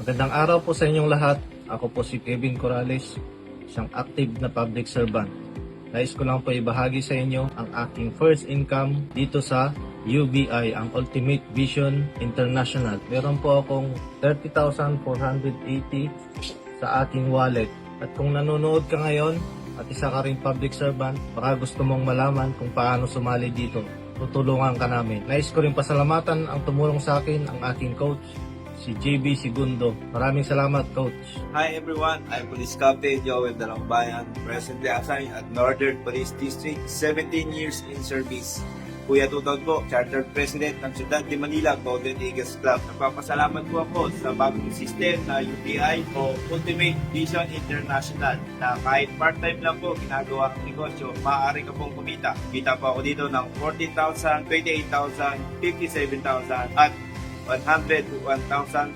Magandang araw po sa inyong lahat. Ako po si Kevin Corrales, isang active na public servant. Nais ko lang po ibahagi sa inyo ang aking first income dito sa UVI, ang Ultimate Vision International. Meron po akong 30,480 sa aking wallet. At kung nanonood ka ngayon at isa ka ring public servant, baka gusto mong malaman kung paano sumali dito, tutulungan ka namin. Nais ko rin pasalamatan ang tumulong sa akin, ang aking coach, si JB Segundo. Maraming salamat, Coach. Hi everyone, I'm Police Captain Joel Dalangbayan, presently assigned at Northern Police District, 17 years in service. Kuya Tutol po, Charter President ng Ciudad de Manila, Golden Eagles Club. Nagpapasalamat po ako sa bagong system na UTI o Ultimate Vision International na kahit part-time lang po ginagawa ang negosyo, maaari ka pong kumita. Kita po ako dito ng 40,000, 28,000, 57,000 at 100 to 1,200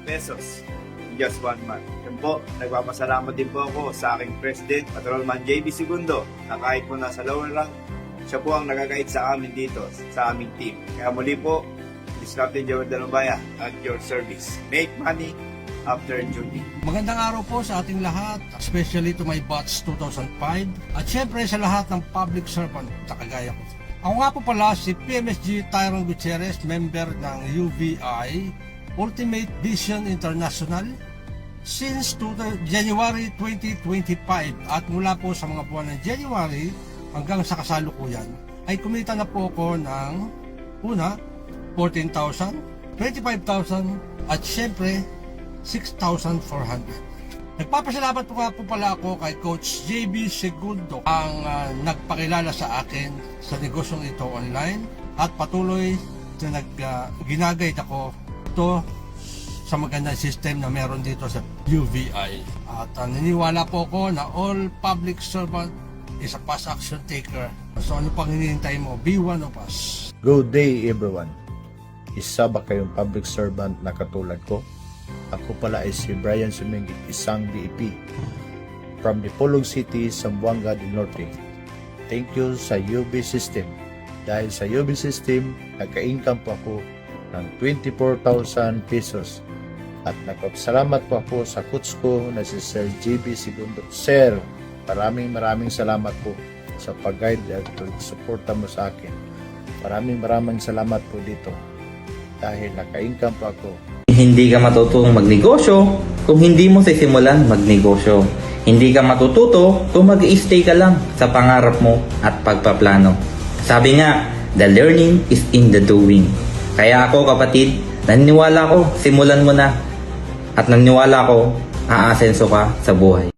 pesos in just 1 month. Yan po, nagpapasalamat din po ako sa aking President, Patrolman JB Segundo, na kahit po nasa lower rank, siya po ang nag-guide sa amin dito, sa aming team. Kaya muli po, this Captain Joel Dalambaya at your service. Make money after duty. Magandang araw po sa ating lahat, especially to my batch 2005 at syempre sa lahat ng public servant na kagaya ko. Ako nga po pala si PMSG Tyrone Gutierrez, member ng UVI, Ultimate Vision International, since January 2025 at mula po sa mga buwan ng January hanggang sa kasalukuyan ay kumita na po ako ng una, 14,000, 25,000 at syempre 6,400. Nagpapasalamat po nga po pala ako kay Coach JB Segundo ang nagpakilala sa akin sa negosyong ito online at patuloy na ginaguide ako ito sa magandang system na meron dito sa UVI. At naniniwala po ako na all public servant is a past action taker. So ano pang hinihintay mo? Be one of us. Good day everyone. Isa ba kayong public servant na katulad ko? Ako pala ay si Brian Sumingit, isang DEP from Dipolog City, Zamboanga del Norte. Thank you sa UV System. Dahil sa UV System, nagka-income po ako ng 24,000 pesos. At nagpapasalamat po ako sa coach ko na si Sir JB Segundo. Sir, maraming salamat po sa pag-guide at pag-suporta mo sa akin. Maraming salamat po dito dahil naka-income po ako. Hindi ka matutong magnegosyo kung hindi mo sisimulan magnegosyo. Hindi ka matututo kung mag-i-stay ka lang sa pangarap mo at pagpaplano. Sabi nga, the learning is in the doing. Kaya ako kapatid, naniniwala ko, simulan mo na. At naniniwala ko, aasenso ka sa buhay.